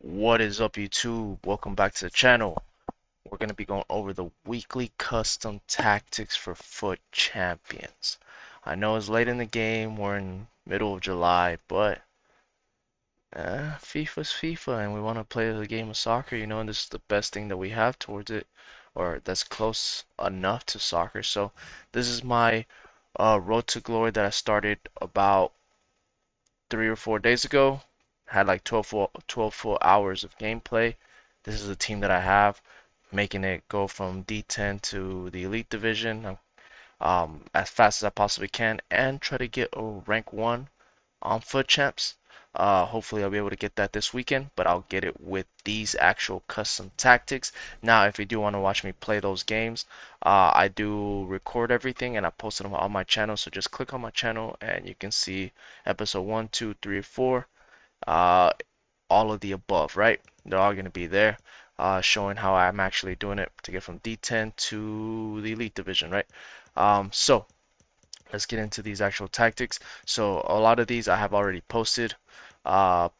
What is up, YouTube? Welcome back to the channel. We're going to be going over the weekly custom tactics for Foot Champions. I know it's late in the game, we're in middle of July, but FIFA's FIFA and we want to play the game of soccer, and this is the best thing that we have towards it, or that's close enough to soccer. So this is my road to glory that I started about 3 or 4 days ago. Had like 12 full hours of gameplay. This is the team that I have, making it go from D10 to the Elite Division as fast as I possibly can, and try to get a rank 1 on Foot Champs. Hopefully I'll be able to get that this weekend, but I'll get it with these actual custom tactics. Now, if you do want to watch me play those games, I do record everything and I post them on my channel. So just click on my channel and you can see episode 1, 2, 3, 4, uh, all of the above, right? They're all going to be there, showing how I'm actually doing it to get from D10 to the Elite Division, right? So let's get into these actual tactics. So a lot of these I have already posted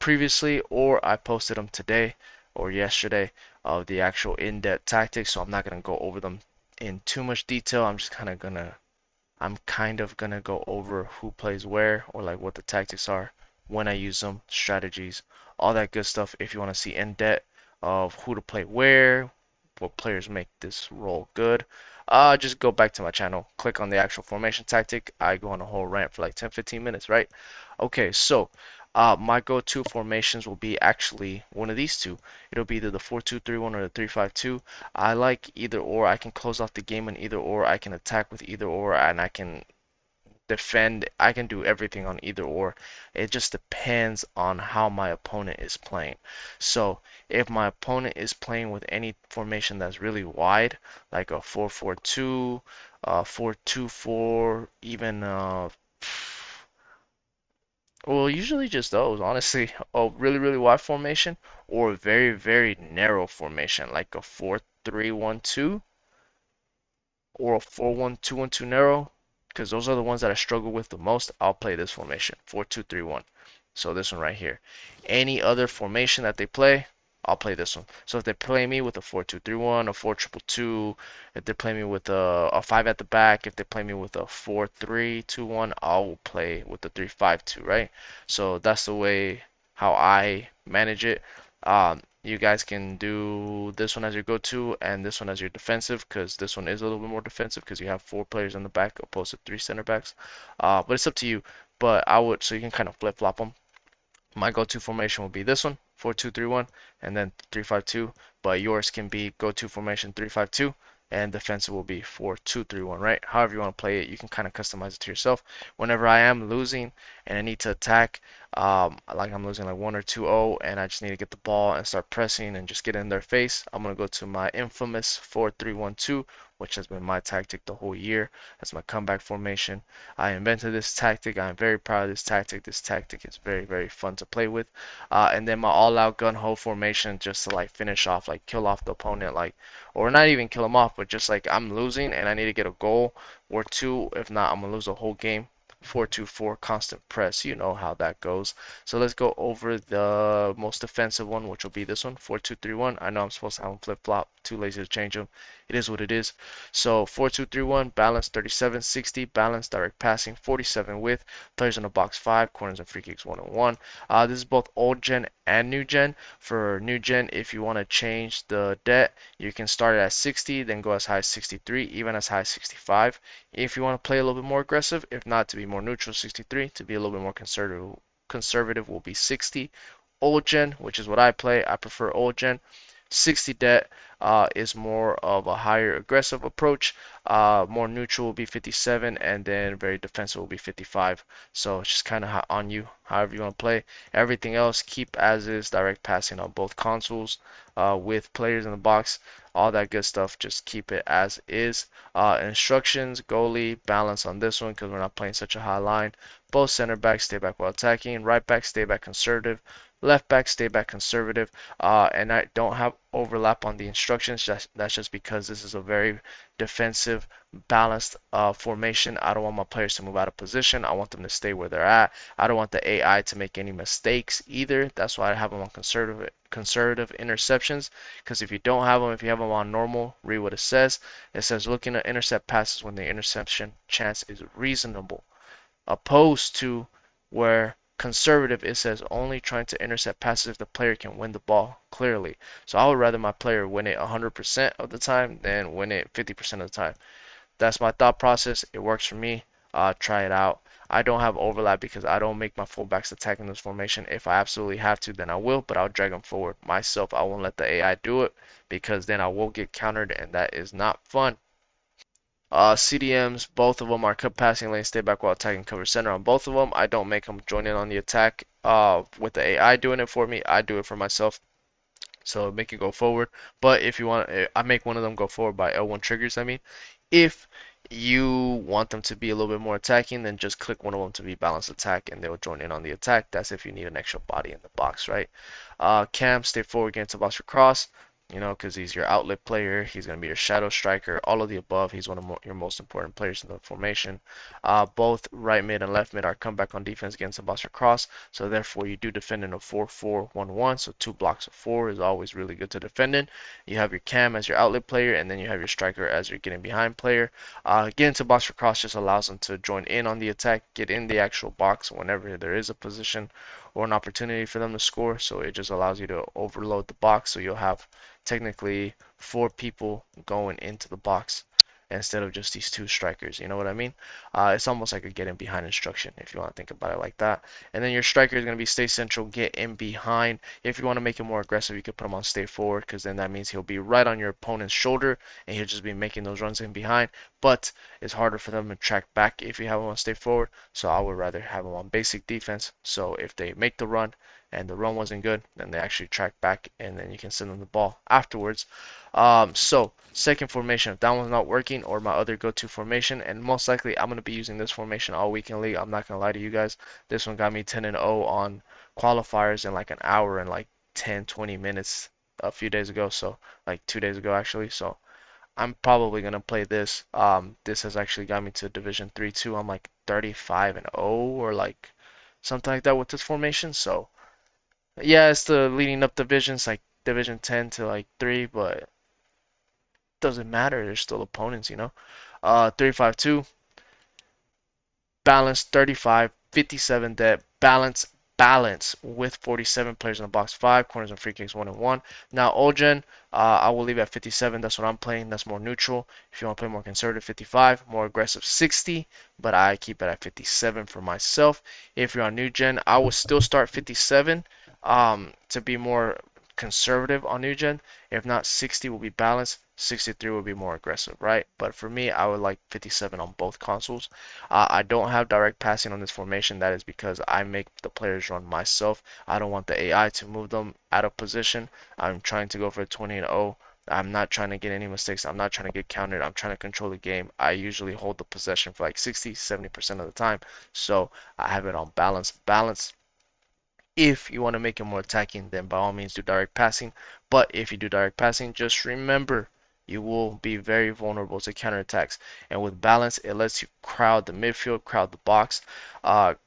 previously, or I posted them today or yesterday of the actual in-depth tactics. So I'm not gonna go over them in too much detail. I'm kind of gonna go over who plays where, or like what the tactics are, when I use them, strategies, all that good stuff. If you want to see in depth of who to play where, what players make this role good, just go back to my channel, click on the actual formation tactic. I go on a whole rant for like 10-15 minutes, right? Okay, so my go-to formations will be actually one of these two. It'll be either the 4-2-3-1 or the 3-5-2. I like either or. I can close off the game in either or. I can attack with either or, and I can defend. I can do everything on either or. It just depends on how my opponent is playing. So if my opponent is playing with any formation that's really wide, like a 4-4-2, 4-2-4, even well, usually just those, honestly. A really, really wide formation or a very, very narrow formation, like a 4-3-1-2 or a 4-1-2-1-2 narrow, because those are the ones that I struggle with the most. I'll play this formation, 4-2-3-1. So this one right here. Any other formation that they play, I'll play this one. So if they play me with a 4-2-3-1, a 4-2-2-2, if they play me with a 5 at the back, if they play me with a 4-3-2-1, I'll play with the 3-5-2, right? So that's the way how I manage it. You guys can do this one as your go-to and this one as your defensive, because this one is a little bit more defensive because you have 4 players in the back opposed to 3 center backs. But it's up to you. But I would, so you can kind of flip-flop them. My go-to formation will be this one, 4-2-3-1, and then 3-5-2. But yours can be go-to formation 3-5-2, and defensive will be 4-2-3-1, right? However you want to play it, you can kind of customize it to yourself. Whenever I am losing and I need to attack, like I'm losing like 1 or 2-0, and I just need to get the ball and start pressing and just get in their face, I'm gonna go to my infamous 4-3-1-2, which has been my tactic the whole year. That's my comeback formation. I invented this tactic. I'm very proud of this tactic. This tactic is very, very fun to play with. And then my all-out gun-ho formation, just to like finish off, like kill off the opponent, like, or not even kill him off, but just like I'm losing and I need to get a goal or two. If not, I'm gonna lose the whole game. 4-2-4 constant press. You know how that goes. So let's go over the most defensive one, which will be this one, 4-2-3-1. I know I'm supposed to have them flip-flop. Too lazy to change them. It is what it is. So 4-2-3-1, balance 37-60, balance direct passing 47 width, players in the box 5, corners and free kicks 1-on-1. This is both old gen and new gen. For new gen, if you want to change the debt, you can start it at 60, then go as high as 63, even as high as 65. If you want to play a little bit more aggressive, if not, to be more neutral, 63. To be a little bit more conservative will be 60. Old gen, which is what I play, I prefer old gen. 60 debt is more of a higher aggressive approach. More neutral will be 57, and then very defensive will be 55. So it's just kind of on you, however you want to play. Everything else, keep as is, direct passing on both consoles with players in the box. All that good stuff, just keep it as is. Instructions, goalie, balance on this one because we're not playing such a high line. Both center backs stay back while attacking. Right back stay back conservative. left back, stay back conservative, and I don't have overlap on the instructions. That's just because this is a very defensive, balanced formation. I don't want my players to move out of position. I want them to stay where they're at. I don't want the AI to make any mistakes either. That's why I have them on conservative interceptions. Because if you don't have them, if you have them on normal, read what it says. It says looking to intercept passes when the interception chance is reasonable, opposed to where conservative it says only trying to intercept passes if the player can win the ball clearly. So I would rather my player win it 100% of the time than win it 50% of the time. That's my thought process. It works for me. Try it out. I don't have overlap because I don't make my fullbacks attack in this formation. If I absolutely have to, then I will, but I'll drag them forward myself. I won't let the AI do it because then I will get countered, and that is not fun. CDMs, both of them are cut passing lane, stay back while attacking cover center on both of them. I don't make them join in on the attack with the AI doing it for me. I do it for myself. So make it go forward. But if you want, I make one of them go forward by L1 triggers, I mean. If you want them to be a little bit more attacking, then just click one of them to be balanced attack and they'll join in on the attack. That's if you need an extra body in the box, right? Cam, stay forward against the box for cross. You know, because he's your outlet player. He's going to be your shadow striker. All of the above. He's one of your most important players in the formation. Both right mid and left mid are comeback on defense against the box for cross. So therefore, you do defend in a 4-4-1-1. So 2 blocks of 4 is always really good to defend in. You have your cam as your outlet player, and then you have your striker as your getting behind player. Getting into box for cross just allows them to join in on the attack, get in the actual box whenever there is a position or an opportunity for them to score. So it just allows you to overload the box. So you'll have technically 4 people going into the box instead of just these 2 strikers. You know what I mean? It's almost like a get in behind instruction if you want to think about it like that. And then your striker is going to be stay central, get in behind. If you want to make him more aggressive, you could put him on stay forward because then that means he'll be right on your opponent's shoulder and he'll just be making those runs in behind. But it's harder for them to track back if you have him on stay forward. So I would rather have him on basic defense. So if they make the run, and the run wasn't good, then they actually track back and then you can send them the ball afterwards. So second formation, if that one's not working, or my other go-to formation, and most likely I'm going to be using this formation all week in league. I'm not going to lie to you guys. This one got me 10-0 on qualifiers in like an hour and like 10, 20 minutes a few days ago. So like 2 days ago actually. So I'm probably going to play this. This has actually got me to Division 3 too. I'm like 35-0 or like something like that with this formation. So yeah, it's the leading up divisions like Division 10 to like 3, but doesn't matter. They're still opponents, you know. 352, balance 35, 57 debt, balance with 47 players in the box 5, corners and free kicks 1 and 1. Now Ogen, I will leave at 57. That's what I'm playing. That's more neutral. If you want to play more conservative, 55, more aggressive 60, but I keep it at 57 for myself. If you're on new gen, I will still start 57 to be more conservative on new gen. If not, 60 will be balanced. 63 will be more aggressive, right? But for me, I would like 57 on both consoles. I don't have direct passing on this formation. That is because I make the players run myself. I don't want the AI to move them out of position. I'm trying to go for a 20-0. I'm not trying to get any mistakes. I'm not trying to get countered. I'm trying to control the game. I usually hold the possession for like 60, 70% of the time. So I have it on balance. Balance, if you want to make it more attacking, then by all means do direct passing. But if you do direct passing, just remember you will be very vulnerable to counterattacks. And with balance, it lets you crowd the midfield, crowd the box,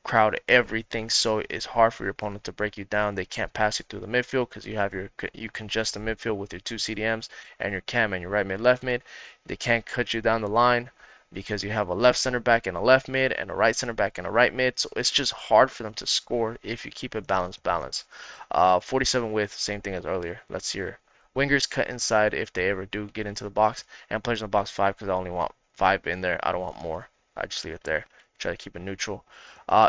crowd everything. So it's hard for your opponent to break you down. They can't pass you through the midfield because you congest the midfield with your 2 CDMs and your cam and your right mid, left mid. They can't cut you down the line because you have a left center back and a left mid and a right center back and a right mid. So it's just hard for them to score if you keep it balanced. 47 width, same thing as earlier. Let's see your wingers cut inside if they ever do get into the box, and players in the box 5 because I only want 5 in there. I don't want more. I just leave it there. Try to keep it neutral.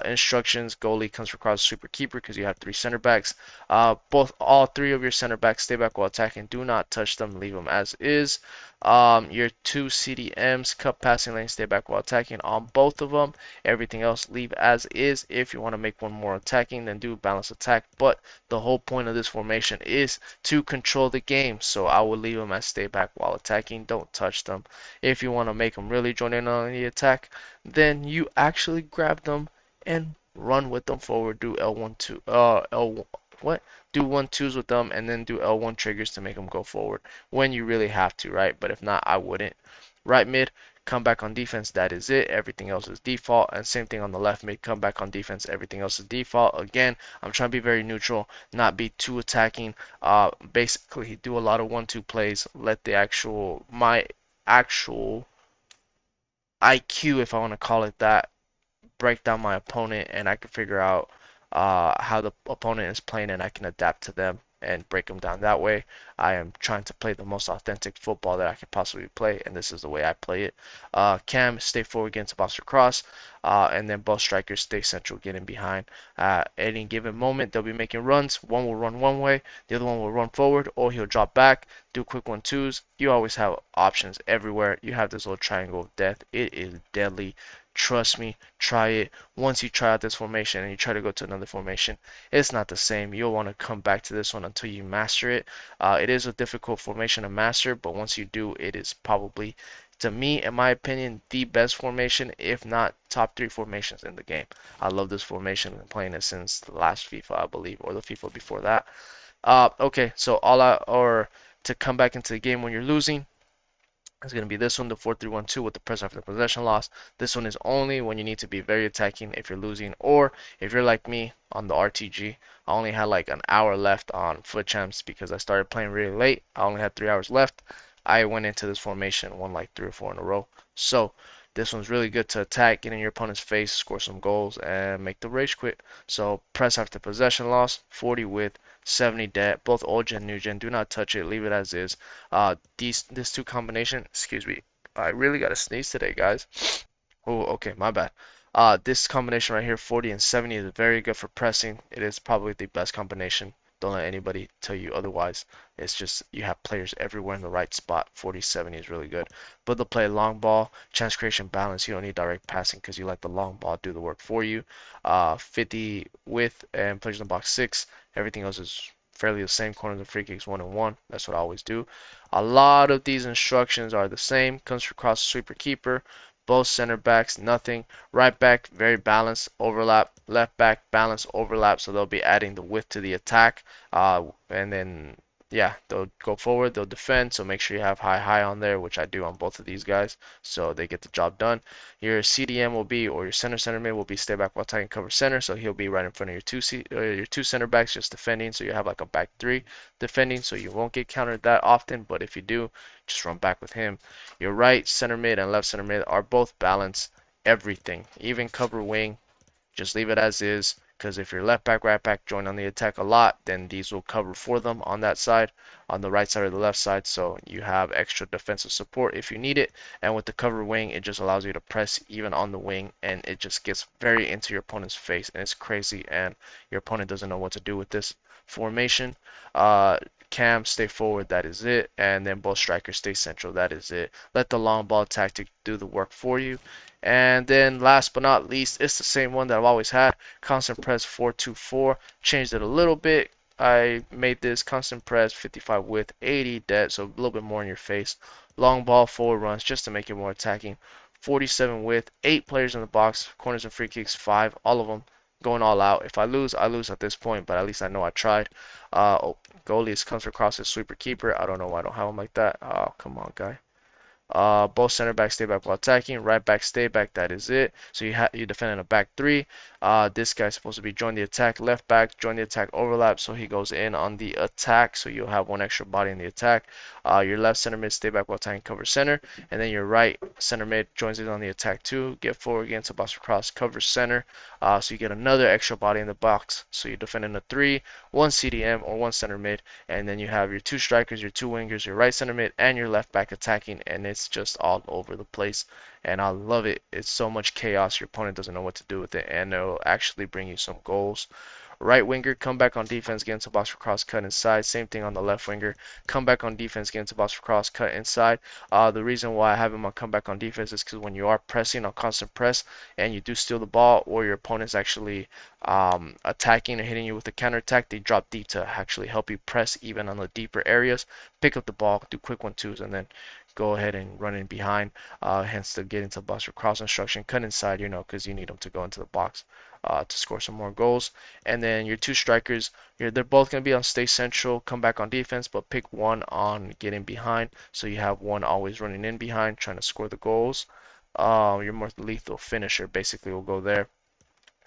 Instructions: goalie comes across super keeper because you have 3 center backs. All 3 of your center backs stay back while attacking. Do not touch them. Leave them as is. Your 2 CDMs cut passing lane, stay back while attacking on both of them. Everything else leave as is. If you want to make one more attacking, then do balance attack. But the whole point of this formation is to control the game. So I will leave them as stay back while attacking. Don't touch them. If you want to make them really join in on the attack, then you actually grab them and run with them forward. Do L1 2 L1 what? Do 1-2s with them and then do L1 triggers to make them go forward when you really have to, right? But if not, I wouldn't. Right mid, come back on defense, that is it. Everything else is default. And same thing on the left mid, come back on defense, everything else is default. Again, I'm trying to be very neutral, not be too attacking. Basically, do a lot of 1-2 plays. Let the my actual IQ, if I want to call it that, break down my opponent and I can figure out how the opponent is playing and I can adapt to them and break them down that way. I am trying to play the most authentic football that I could possibly play, and this is the way I play it. Cam, stay forward against box cross, and then both strikers stay central, getting behind. At any given moment, they'll be making runs. One will run one way, the other one will run forward, or he'll drop back, do quick 1-2s. You always have options everywhere. You have this little triangle of death. It is deadly. Trust me, try it. Once you try out this formation and you try to go to another formation, it's not the same. You'll want to come back to this one until you master it. It is a difficult formation to master, but once you do, it is probably, to me, in my opinion, the best formation, if not top 3 formations in the game. I love this formation. I've been playing it since the last FIFA, I believe, or the FIFA before that. Okay, so all out or to come back into the game when you're losing, it's going to be this one, the 4-3-1-2 with the press after possession loss. This one is only when you need to be very attacking if you're losing, or if you're like me on the RTG. I only had like an hour left on Foot Champs because I started playing really late. I only had 3 hours left. I went into this formation, won like 3 or 4 in a row. So this one's really good to attack, get in your opponent's face, score some goals, and make the rage quit. So press after possession loss, 40 width, 70 debt, both old gen, new gen. Do not touch it, leave it as is. This two combination, excuse me, I really gotta sneeze today, guys. Oh, okay, my bad. This combination right here, 40 and 70, is very good for pressing. It is probably the best combination. Don't let anybody tell you otherwise. It's just you have players everywhere in the right spot. 40-70 is really good. But they'll play long ball, chance creation, balance. You don't need direct passing because you let the long ball do the work for you. 50 width and players in the box 6. Everything else is fairly the same. Corners and free kicks 1 and 1. That's what I always do. A lot of these instructions are the same. Comes across sweeper keeper. Both center backs, nothing. Right back, very balanced, overlap. Left back, balance, overlap. So they'll be adding the width to the attack. And then, yeah, they'll go forward, they'll defend. So make sure you have high on there, which I do on both of these guys. So they get the job done. Your CDM will be, or your center mid will be stay back while attacking cover center. So he'll be right in front of your two center backs just defending. So you have like a back 3 defending. So you won't get countered that often. But if you do, just run back with him. Your right center mid and left center mid are both balanced everything. Even cover wing, just leave it as is. Because if your left back, right back join on the attack a lot, then these will cover for them on that side, on the right side or the left side. So you have extra defensive support if you need it. And with the cover wing, it just allows you to press even on the wing, and it just gets very into your opponent's face, and it's crazy. And your opponent doesn't know what to do with this formation. Cam, stay forward, that is it. And then both strikers stay central, that is it. Let the long ball tactic do the work for you. And then last but not least, it's the same one that I've always had. Constant press 4-2-4. Changed it a little bit. I made this constant press 55 width, 80 dead, so a little bit more in your face. Long ball, forward runs, just to make it more attacking. 47 width, 8 players in the box, corners and free kicks, 5, all of them going all out. If I lose at this point, but at least I know I tried. Goalies comes across as sweeper keeper. I don't know why I don't have him like that. Oh, come on, guy. Both center backs stay back while attacking. Right back stay back. That is it. So you defend in a back 3. This guy's supposed to be join the attack. Left back join the attack overlap. So he goes in on the attack. So you'll have one extra body in the attack. Your left center mid stay back while attacking cover center, and then your right center mid joins in on the attack too. Get forward against a box across cover center. So you get another extra body in the box. So you defend in a 3, 1 CDM or 1 center mid, and then you have your 2 strikers, your 2 wingers, your right center mid, and your left back attacking, and it's just all over the place. And I love it. It's so much chaos. Your opponent doesn't know what to do with it, and it'll actually bring you some goals. Right winger, come back on defense, get into box for cross, cut inside. Same thing on the left winger. Come back on defense, get into box for cross, cut inside. The reason why I have him on come back on defense is because when you are pressing on constant press and you do steal the ball, or your opponent's actually attacking and hitting you with a counter attack, they drop deep to actually help you press even on the deeper areas. Pick up the ball, do quick 1-2s, and then go ahead and run in behind. Hence the get into the box for cross instruction, cut inside, because you need them to go into the box to score some more goals. And then your two strikers, they're both going to be on stay central, come back on defense, but pick one on getting behind. So you have one always running in behind, trying to score the goals. Your more lethal finisher basically will go there.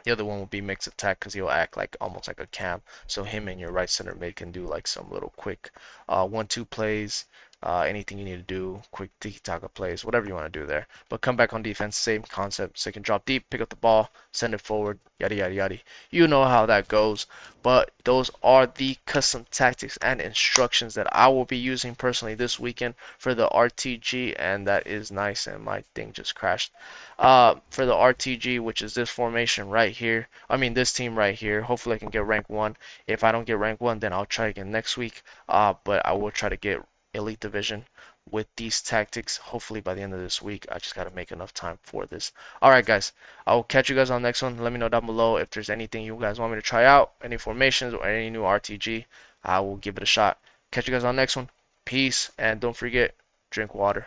The other one will be mixed attack because he'll act like almost like a cam. So him and your right center mid can do like some little quick 1-2 plays, anything you need to do, quick tiki-taka plays, whatever you want to do there. But come back on defense, same concept. So you can drop deep, pick up the ball, send it forward, yada yada yada. You know how that goes. But those are the custom tactics and instructions that I will be using personally this weekend for the RTG, and that is nice. And my thing just crashed for the RTG, which is this formation right here. I mean, this team right here. Hopefully, I can get rank 1. If I don't get rank 1, then I'll try again next week. But I will try to get Elite Division with these tactics. Hopefully, by the end of this week. I just got to make enough time for this. Alright, guys. I will catch you guys on the next one. Let me know down below if there's anything you guys want me to try out, any formations, or any new RTG. I will give it a shot. Catch you guys on the next one. Peace, and don't forget, drink water.